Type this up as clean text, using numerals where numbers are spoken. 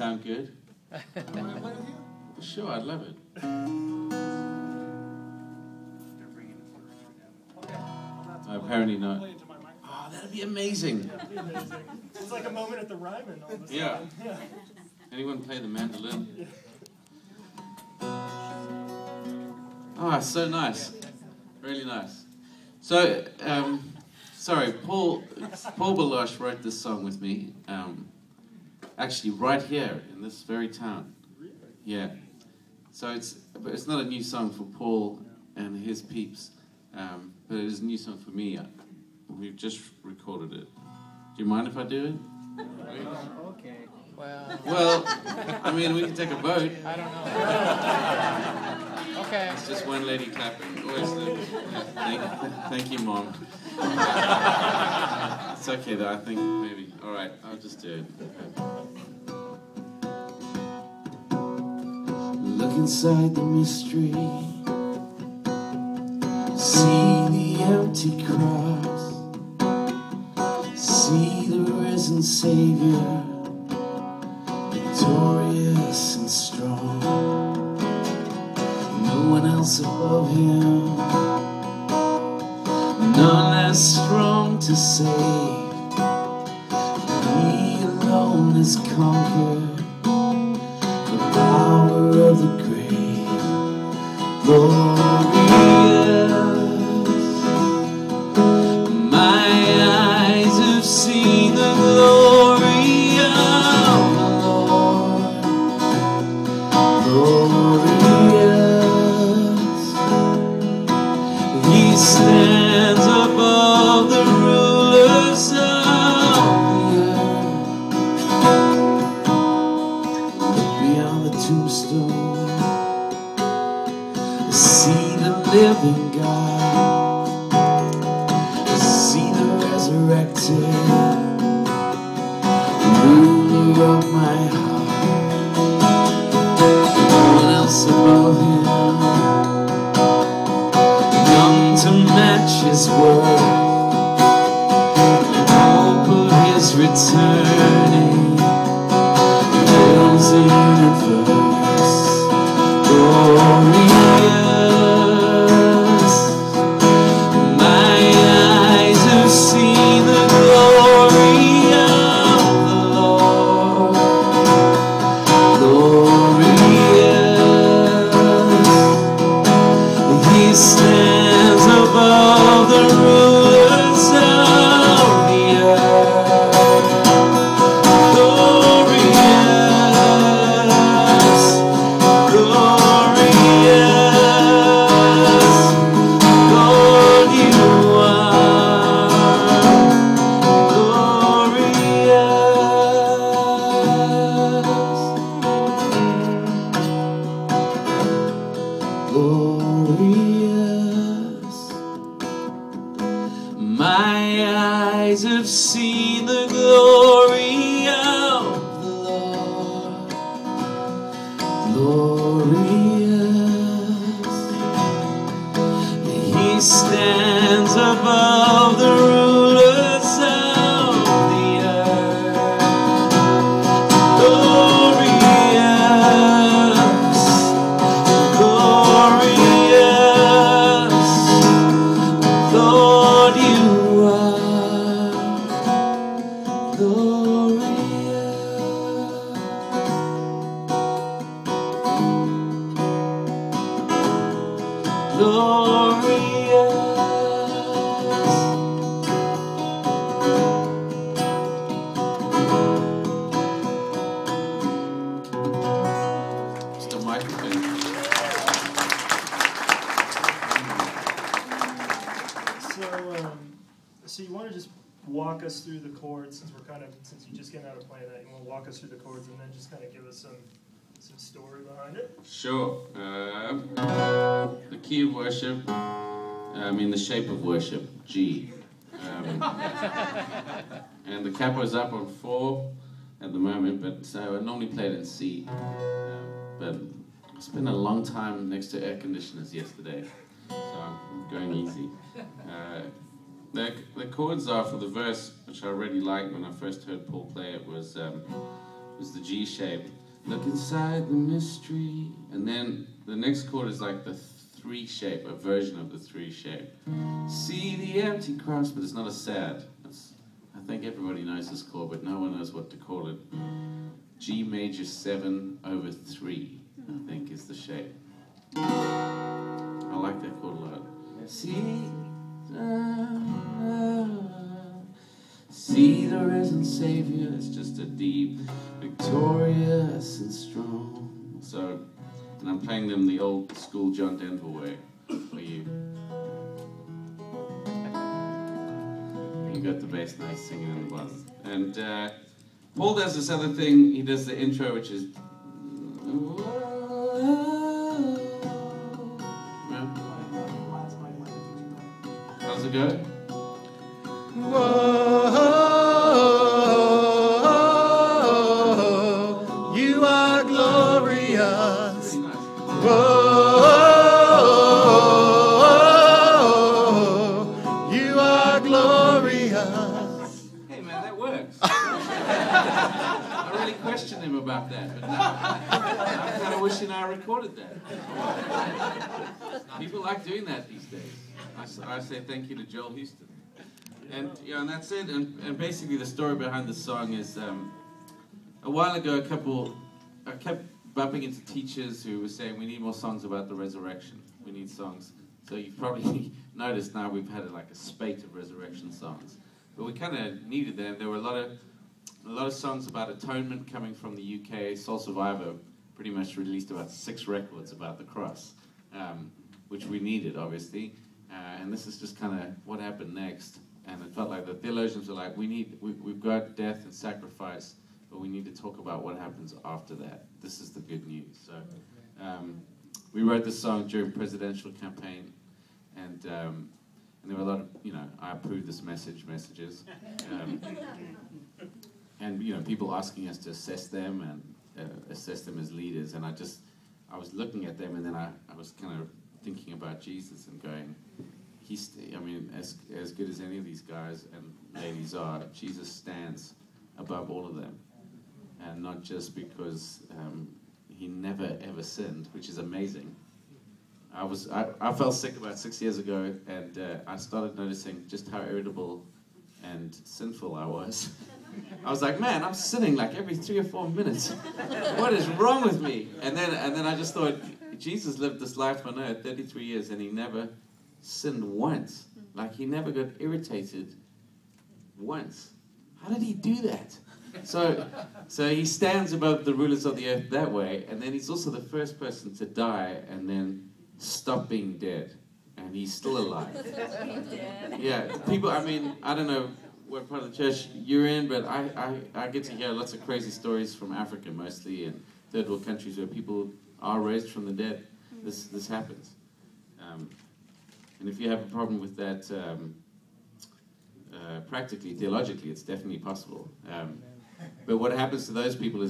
sound good? Sure, I'd love it. Apparently not. Oh, that'd be amazing. Yeah, it'd be amazing. It's like a moment at the Redmond all of a sudden. Yeah. Anyone play the mandolin? Ah, so nice. Really nice. So, sorry, Paul Baloche wrote this song with me, actually right here in this very town. Yeah. So but it's not a new song for Paul and his peeps, but it is a new song for me. We've just recorded it. Do you mind if I do it? Okay. Well, I mean, we can take a vote. I don't know. Okay. It's just one lady clapping. Always thank you, Mom. It's okay, though. I think maybe. All right, I'll just do it. Look inside the mystery. See the empty cross. See the risen Savior, victorious and strong. No one else above him, none as strong to save. He alone has conquered the power of the grave. Glorious, my eyes have seen the glory of the Lord. Glorious, he stands above the rulers of the earth. Look beyond the tombstone, see the living God, see the resurrected ruler of my heart. No one else above him, none to match his worth. The hope of his returning fills the universe. Glorious, my eyes have seen the glory of the Lord. Glorious, he stands above the rulers of the earth. Glorious, glorious, Lord, you are glorious. My eyes have seen the glory of the Lord. Glorious, he stands above the rulers of the earth. Glorious, glorious, Lord, you are glorious. Glorious. Just a microphone. So you want to just walk us through the chords, since you just came out of playing that, you want to walk us through the chords and then just kind of give us some story behind it? Sure. The key of worship, the shape of worship, G. And the capo's up on 4 at the moment, but I normally play it in C. But I spent a long time next to air conditioners yesterday, so I'm going easy. The chords are for the verse, which I really liked when I first heard Paul play it, was is the G shape. Look inside the mystery. And then the next chord is like the 3 shape, a version of the 3 shape. See the empty cross, but it's not a sad. I think everybody knows this chord, but no one knows what to call it. G major 7 over 3, I think, is the shape. I like that chord a lot. See the risen Savior, it's just a deep, victorious and strong. So, and I'm playing them the old school John Denver way for you. You got the bass nice singing in the bottom. And Paul does this other thing, he does the intro, which is... How's it go? Whoa, you are glorious. Whoa, you are glorious. Hey man, that works. I really questioned him about that, but I'm kind of wishing I recorded that. People like doing that these days. I say thank you to Joel Houston. And yeah, and that's it. And basically the story behind the song is a while ago I kept bumping into teachers who were saying we need more songs about the resurrection. We need songs. So you've probably noticed now we've had like a spate of resurrection songs. But we kind of needed them. There were a lot of songs about atonement coming from the UK. Soul Survivor pretty much released about 6 records about the cross, which we needed, obviously. And this is just kind of what happened next. And it felt like the theologians were like, we've got death and sacrifice, but we need to talk about what happens after that. This is the good news. So we wrote this song during presidential campaign, and there were a lot of, I approved this messages. And, people asking us to assess them and assess them as leaders. And I was looking at them, and then I was kind of thinking about Jesus and going, as good as any of these guys and ladies are, Jesus stands above all of them. And not just because he never ever sinned, which is amazing. I fell sick about 6 years ago, and I started noticing just how irritable and sinful I was. I was like, man, I'm sinning like every 3 or 4 minutes. What is wrong with me? And then I just thought, Jesus lived this life on earth 33 years, and he never sinned once. Like, he never got irritated once. How did he do that? So he stands above the rulers of the earth that way, and then he's also the first person to die and then stop being dead. And he's still alive. Yeah, people, I don't know what part of the church you're in, but I get to hear lots of crazy stories from Africa mostly, and third world countries where people are raised from the dead. This happens. And if you have a problem with that, practically, theologically, it's definitely possible. But what happens to those people is